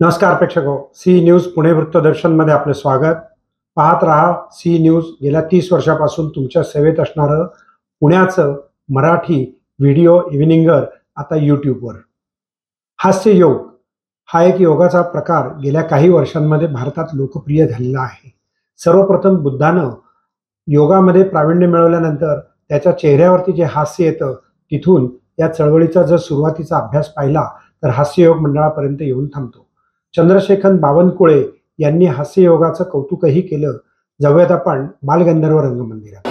नमस्कार प्रेक्षको, C news Pune वृत्तदर्शनमध्ये आपले स्वागत. पाहत रहा सी न्यूज. गेल्या 30 वर्षापासून तुमच्या सेवेत असणारं पुण्याचं मराठी व्हिडिओ इव्हिनिंगर आता यूट्यूबवर. हास्य योग हा एक योगाचा प्रकार गेल्या काही वर्षांमध्ये भारतात लोकप्रिय झालेला आहे. सर्वप्रथम बुद्धानं योगामध्ये प्रावीण्य मिळवल्यानंतर त्याच्या चेहऱ्यावरती जे हास्य येतं, तिथून या चळवळीचा जर सुरुवातीचा अभ्यास पाहिला तर हास्ययोग मंडळापर्यंत येऊन थांबतो. चंद्रशेखर बावनकुळे यांनी हास्ययोगाचं कौतुकही केलं. जाऊयात आपण बालगंधर्व रंगमंदिरात.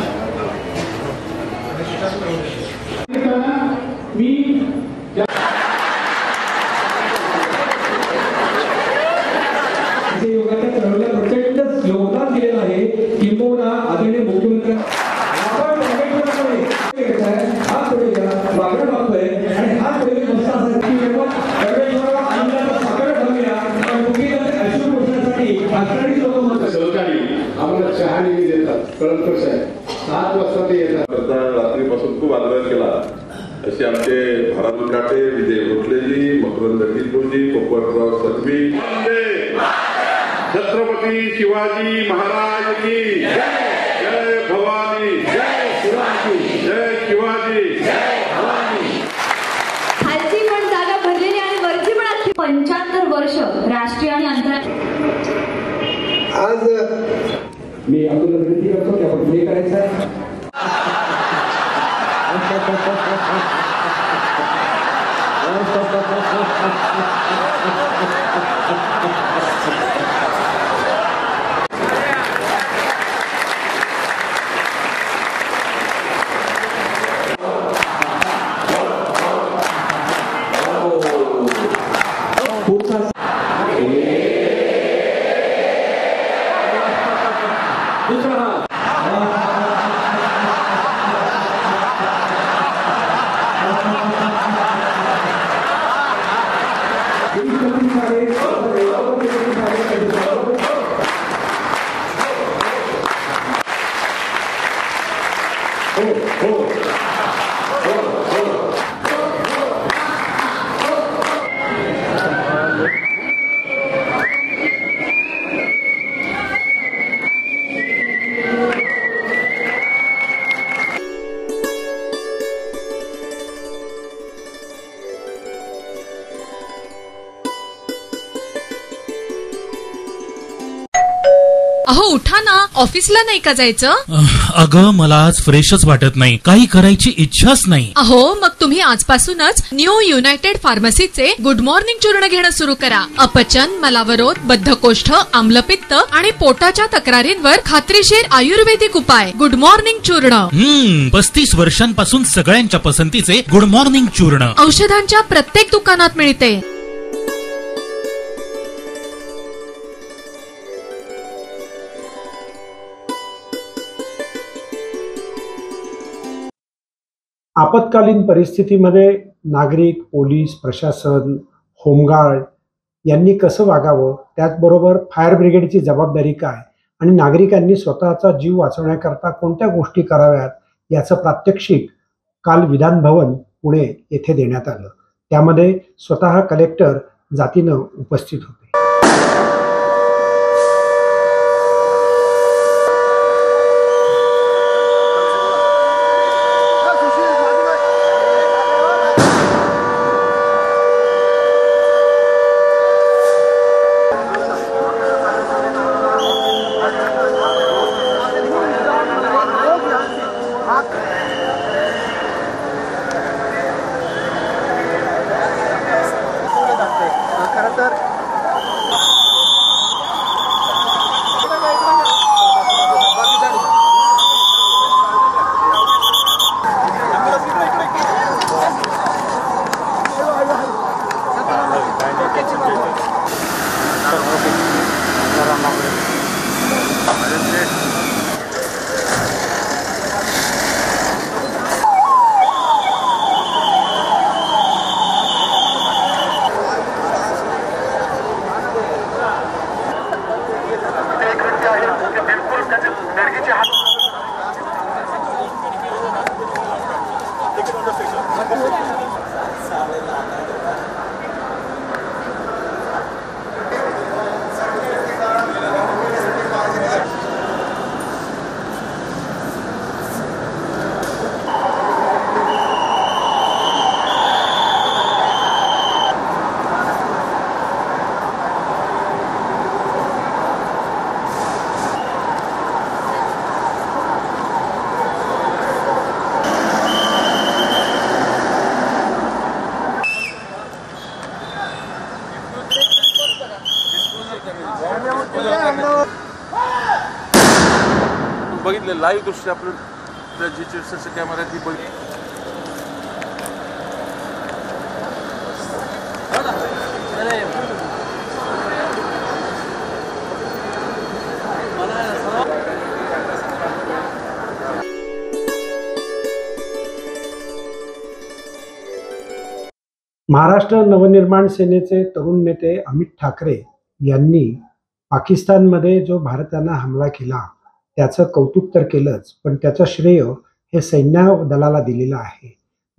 प्रचंड योगदान दिलेलं आहे. किंबहुना आदरणीय मुख्यमंत्री आम्हाला चहा नेहमी देतात. कळत कसं आहे, 7 वाजता ते येतात. रात्रीपासून खूप आग्रह केला असे आमचे भारत काटे, विजय भोसलेजी, मकरंद किल्लोजी, पोपटराव सतवी. छत्रपती शिवाजी महाराज की जय. भवानी जय. शिवाजी जय. शिवाजी जय. भवानी. खालची पण जागा भरलेली आणि वरची पण आणखी 75 वर्ष राष्ट्रीय आणि आंतरराष्ट्रीय. आज मी आपल्याला विनंती करतो की आपण प्ले करायचं आहे. अहो उठा ना, ऑफिसला नाही का जायचं? अगं मला आज फ्रेशच वाटत नाही, काही करायची इच्छाच नाही. अहो मग तुम्ही आजपासूनच न्यू युनायटेड फार्मसीचे गुड मॉर्निंग चूर्ण घेणं सुरू करा. अपचन, मलावरोध, बद्धकोष्ठ, आम्लपित्त आणि पोटाच्या तक्रारींवर खात्रीशीर आयुर्वेदिक उपाय. गुड मॉर्निंग चूर्ण. 35 वर्षांपासून सगळ्यांच्या पसंतीचे गुड मॉर्निंग चूर्ण औषधांच्या प्रत्येक दुकानात मिळते. आपत्कालीन परिस्थितीमध्ये नागरिक, पोलीस, प्रशासन, होमगार्ड यांनी कसं वागावं, त्याचबरोबर फायर ब्रिगेडची जबाबदारी काय आणि नागरिकांनी स्वतःचा जीव वाचवण्याकरता कोणत्या गोष्टी कराव्यात याचं प्रात्यक्षिक काल विधान भवन पुणे येथे देण्यात आलं. त्यामध्ये स्वतः कलेक्टर जातीनं उपस्थित होते. बघितले लाईव्ह दृश्य आपल्या जी कॅमेऱ्यात ती बघितली. महाराष्ट्र नवनिर्माण सेनेचे तरुण नेते अमित ठाकरे यांनी पाकिस्तानमध्ये जो भारतानं हमला केला त्याचं कौतुक तर केलंच, पण त्याचं श्रेय हे सैन्य दलाला दिलेलं आहे.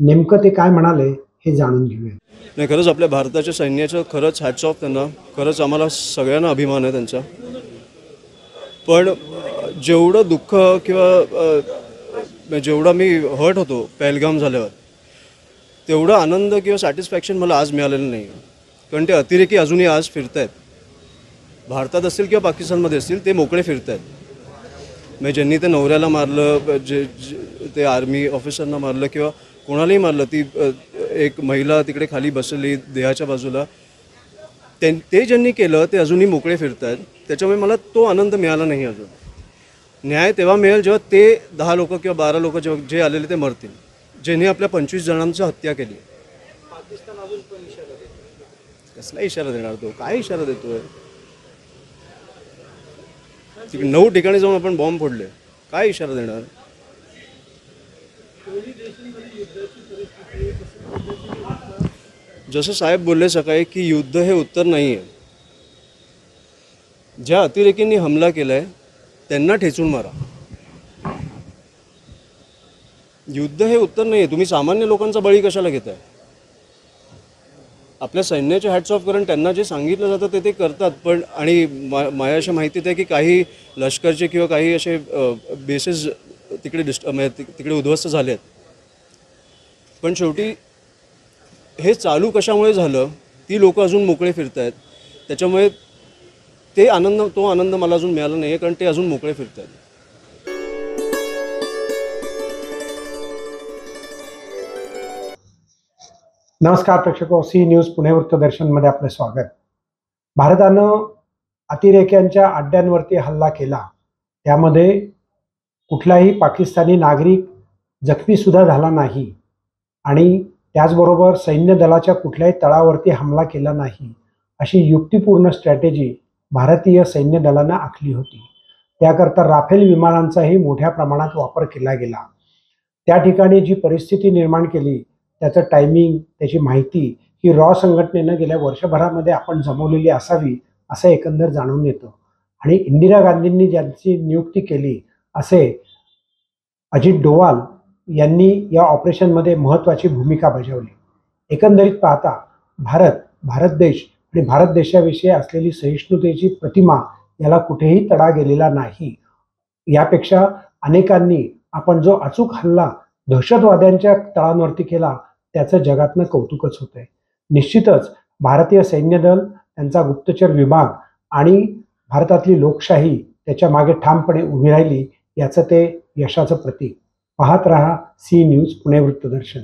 नेमकं ते काय म्हणाले हे जाणून घेऊया. नाही, खरंच आपल्या भारताच्या सैन्याचं खरंच हॅट्स ऑफ त्यांना. खरंच आम्हाला सगळ्यांना अभिमान आहे त्यांचा. पण जेवढं दुःख किंवा जेवढा मी हर्ट होतो पहलगाम झाल्यावर, तेवढं आनंद किंवा सॅटिस्फॅक्शन मला आज मिळालेलं नाही. कारण ते अतिरेकी अजूनही आज फिरत आहेत. भारतात असतील किंवा पाकिस्तानमध्ये असतील, ते मोकळे फिरत आहेत. म्हणजे ज्यांनी ते नवऱ्याला मारलं, ते आर्मी ऑफिसरना मारलं किंवा कोणालाही मारलं, ती एक महिला तिकडे खाली बसली देहाच्या बाजूला, ते ज्यांनी केलं ते अजूनही मोकळे फिरत आहेत. त्याच्यामुळे मला तो आनंद मिळाला नाही अजून. न्याय तेव्हा मिळेल जेव्हा ते 10 लोक किंवा 12 लोक जे आलेले ते मरतील, ज्यांनी आपल्या 25 जणांची हत्या केली. कसला इशारा देणार तो? काय इशारा देतोय? 9 ठिकाणी जाऊन आपण बॉम्ब फोडले, काय इशारा देणार? जसं साहेब बोलले सकाळी की युद्ध हे उत्तर नाही आहे. ज्या अतिरेकींनी हमला केलाय त्यांना ठेचून मारा. युद्ध हे उत्तर नाही आहे. तुम्ही सामान्य लोकांचा बळी कशाला घेताय? आपल्या सैन्याचे हॅट्स ऑफ, कारण त्यांना जे सांगितलं जातं ते करतात. पण आणि मला अशी माहिती आहे की काही लष्करचे किंवा काही असे बेसेस तिकडे उद्ध्वस्त झाले आहेत. पण शेवटी हे चालू कशामुळे झालं? ती लोक अजून मोकळे फिरत आहेत. त्याच्यामुळे तो आनंद मला अजून मिळाला नाही आहे, कारण ते अजून मोकळे फिरत आहेत. नमस्कार प्रेक्षको, सी न्यूज पुणे वृत्तदर्शनमध्ये आपले स्वागत. भारतानं अतिरेक्यांच्या अड्ड्यांवरती हल्ला केला, त्यामध्ये कुठलाही पाकिस्तानी नागरिक जखमीसुद्धा झाला नाही आणि त्याचबरोबर सैन्य दलाच्या कुठल्याही तळावरती हमला केला नाही, अशी युक्तिपूर्ण स्ट्रॅटेजी भारतीय सैन्य दलानं आखली होती. त्याकरता राफेल विमानांचाही मोठ्या प्रमाणात वापर केला गेला. त्या ठिकाणी जी परिस्थिती निर्माण केली, त्याचं टायमिंग, त्याची माहिती ही रॉ संघटनेनं गेल्या वर्षभरामध्ये आपण जमवलेली असावी असं एकंदर जाणून येतं. आणि इंदिरा गांधींनी ज्यांची नियुक्ती केली असे अजित डोवाल यांनी या ऑपरेशनमध्ये महत्त्वाची भूमिका बजावली. एकंदरीत पाहता भारत देश आणि भारत देशाविषयी असलेली सहिष्णुतेची प्रतिमा याला कुठेही तडा गेलेला नाही. यापेक्षा अनेकांनी आपण जो अचूक हल्ला दहशतवाद्यांच्या तळांवरती केला त्याचं जगातनं कौतुकच होतंय. निश्चितच भारतीय सैन्य दल, त्यांचा गुप्तचर विभाग आणि भारतातली लोकशाही त्याच्या मागे ठामपणे उभी राहिली, याचं ते यशाचं प्रतीक. पाहत रहा सी न्यूज पुणे वृत्तदर्शन.